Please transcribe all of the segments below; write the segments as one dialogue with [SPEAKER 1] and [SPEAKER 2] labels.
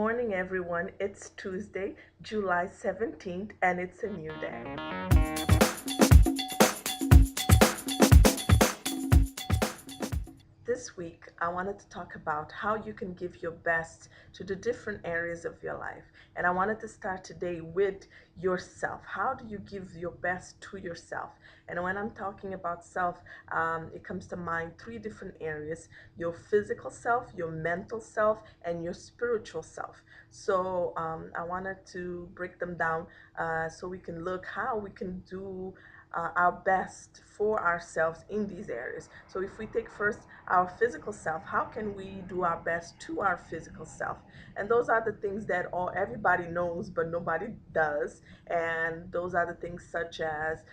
[SPEAKER 1] morning, everyone. It's Tuesday, July 17th, and it's a new day. This week, I wanted to talk about how you can give your best to the different areas of your life. And I wanted to start today with yourself. How do you give your best to yourself? And when I'm talking about self, it comes to mind three different areas: your physical self, your mental self, and your spiritual self. So I wanted to break them down so we can look how we can do our best for ourselves in these areas. So if we take first our physical self, how can we do our best to our physical self? And those are the things that everybody knows but nobody does. And those are the things such as,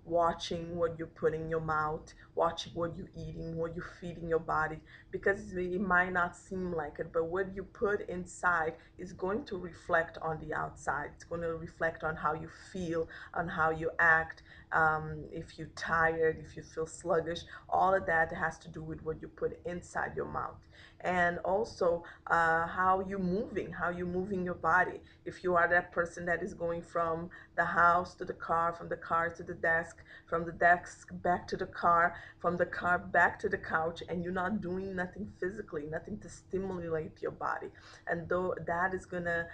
[SPEAKER 1] watching what you're putting in your mouth, watching what you're eating, what you're feeding your body, because it might not seem like it, but what you put inside is going to reflect on the outside. It's going to reflect on how you feel, on how you act. If you're tired, if you feel sluggish, all of that has to do with what you put inside your mouth. And also how you moving your body. If you are that person that is going from the house to the car, from the car to the desk, from the desk back to the car, from the car back to the couch, and you're not doing nothing physically, nothing to stimulate your body, and though that is gonna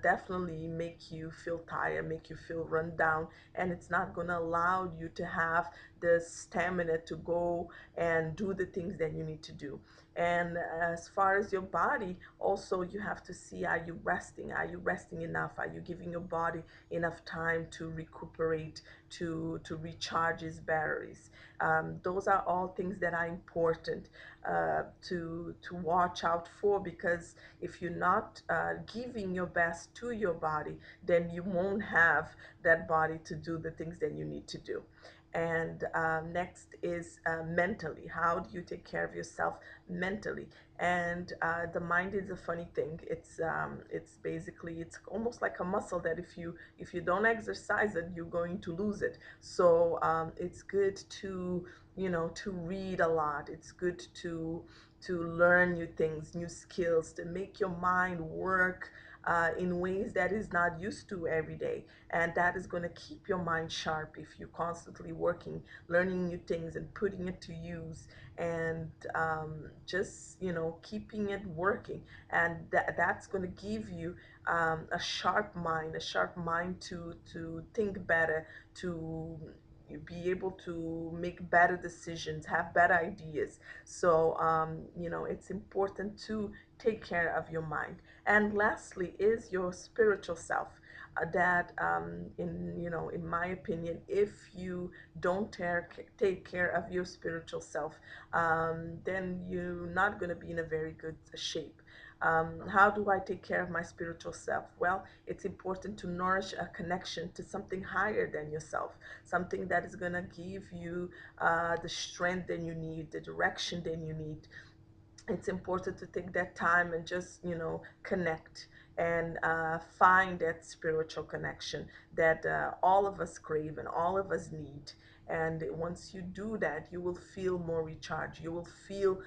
[SPEAKER 1] definitely make you feel tired, make you feel run down, and it's not gonna allow you to have the stamina to go and do the things that you need to do. And as far as your body, also you have to see, are you resting? Are you resting enough? Are you giving your body enough time to recuperate, to recharge its batteries? Those are all things that are important to watch out for, because if you're not giving your best to your body, then you won't have that body to do the things that you need to do. And next is mentally. How do you take care of yourself mentally? And the mind is a funny thing. It's basically, it's almost like a muscle that if you don't exercise it, you're going to lose it. So it's good to to read a lot. It's good to learn new things, new skills, to make your mind work in ways that is not used to every day. And that is going to keep your mind sharp if you're constantly working, learning new things and putting it to use, and just keeping it working. And that's going to give you a sharp mind to think better, to be able to make better decisions, have better ideas. So it's important to take care of your mind. And lastly is your spiritual self. That in my opinion, if you don't take care of your spiritual self, then you're not going to be in a very good shape. How do I take care of my spiritual self? Well, it's important to nourish a connection to something higher than yourself, something that is going to give you the strength that you need, the direction that you need. It's important to take that time and just connect and find that spiritual connection that all of us crave and all of us need. And once you do that, you will feel more recharged, you will feel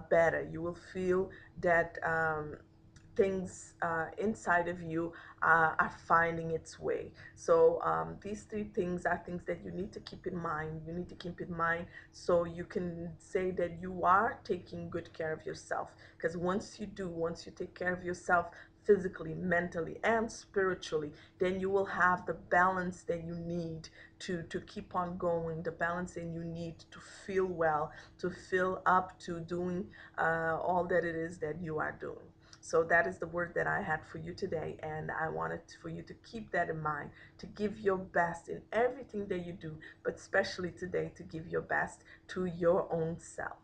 [SPEAKER 1] better, you will feel that things inside of you are finding its way. So these three things are things that you need to keep in mind. You need to keep in mind so you can say that you are taking good care of yourself. Because once you take care of yourself physically, mentally, and spiritually, then you will have the balance that you need to keep on going, the balance that you need to feel well, to feel up to doing all that it is that you are doing. So that is the word that I had for you today, and I wanted for you to keep that in mind, to give your best in everything that you do, but especially today to give your best to your own self.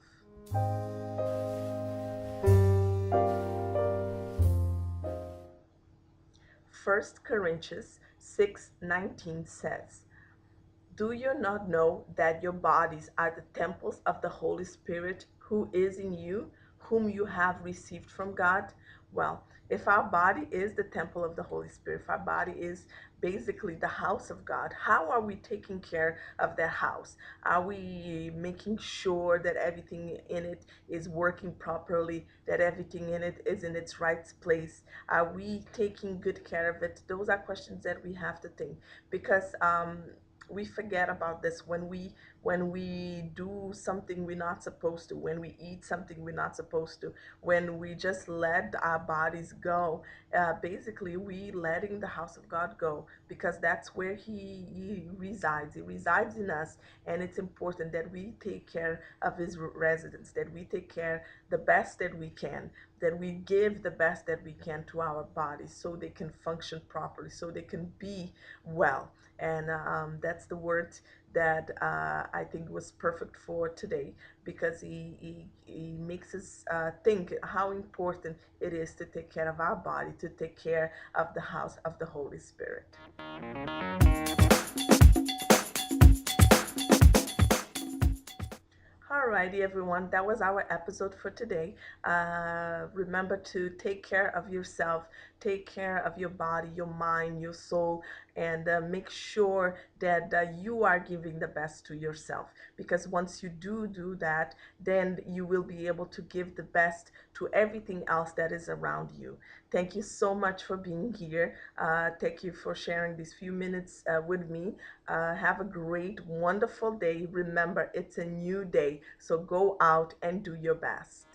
[SPEAKER 1] First Corinthians 6:19 says, "Do you not know that your bodies are the temples of the Holy Spirit who is in you, whom you have received from God?" Well, If our body is the temple of the Holy Spirit, if our body is basically the house of God, how are we taking care of that house? Are we making sure that everything in it is working properly, that everything in it is in its right place? Are we taking good care of it? Those are questions that we have to think, because we forget about this when we do something we're not supposed to, when we eat something we're not supposed to, when we just let our bodies go. Basically, we letting the house of God go, because that's where he resides. He resides in us, and it's important that we take care of his residence, that we take care the best that we can, that we give the best that we can to our bodies so they can function properly, so they can be well. And that's the word that I think was perfect for today, because he makes us think how important it is to take care of our body, to take care of the house of the Holy Spirit. Alrighty, everyone, that was our episode for today. Remember to take care of yourself, take care of your body, your mind, your soul, and make sure that you are giving the best to yourself. Because once you do that, then you will be able to give the best to everything else that is around you. Thank you so much for being here. Thank you for sharing these few minutes with me. Have a great, wonderful day. Remember, it's a new day, so go out and do your best.